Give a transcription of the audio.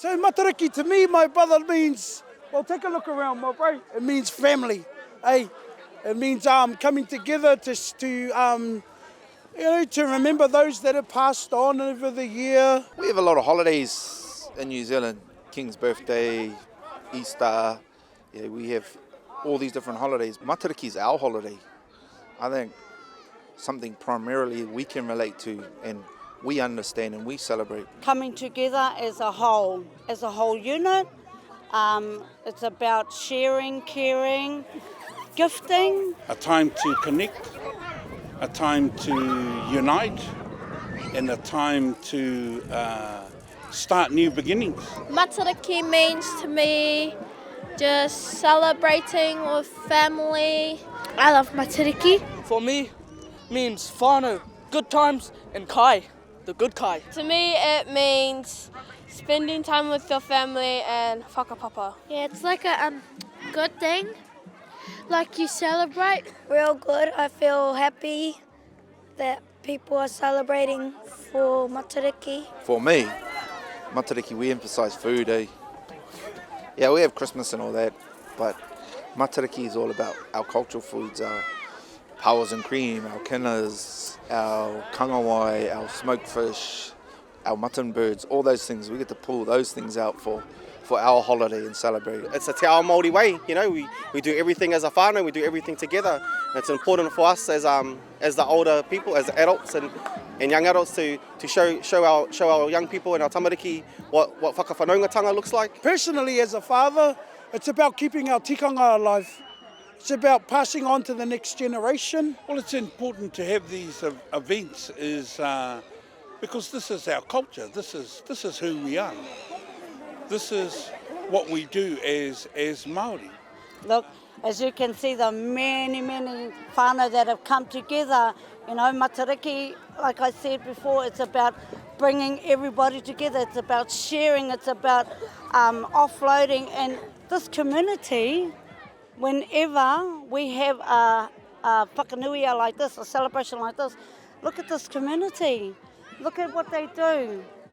So Matariki to me, my brother, means, well, take a look around, my bro. It means family, eh? It means coming together to remember those that have passed on over the year. We have a lot of holidays in New Zealand. King's birthday, Easter. Yeah, we have all these different holidays. Matariki is our holiday. I think something primarily we can relate to and we understand and we celebrate. Coming together as a whole unit. It's about sharing, caring, gifting. A time to connect, a time to unite, and a time to start new beginnings. Matariki means to me just celebrating with family. I love Matariki. For me, means whānau, good times, and kai, the good kai. To me, it means spending time with your family and whakapapa. Yeah, it's like a good thing. Like you celebrate. Real good. I feel happy that people are celebrating for Matariki. For me, Matariki, we emphasise food, eh? Yeah, we have Christmas and all that, but Matariki is all about our cultural foods, our powers and cream, our kinas, our kangawai, our smoked fish, our mutton birds, all those things. We get to pull those things out for our holiday and celebrate it. It's a te ao Māori way, you know, we do everything as a whānau, we do everything together. It's important for us as the older people, as adults and young adults to show our young people and our tamariki what whakawhanaungatanga looks like. Personally, as a father, it's about keeping our tikanga alive. It's about passing on to the next generation. Well, it's important to have these events because this is our culture. This is who we are. This is what we do as Māori. Look, as you can see, the many whānau that have come together. You know, Matariki, like I said before, it's about bringing everybody together. It's about sharing. It's about offloading. And this community, whenever we have a whakanuia like this, a celebration like this, look at this community. Look at what they do.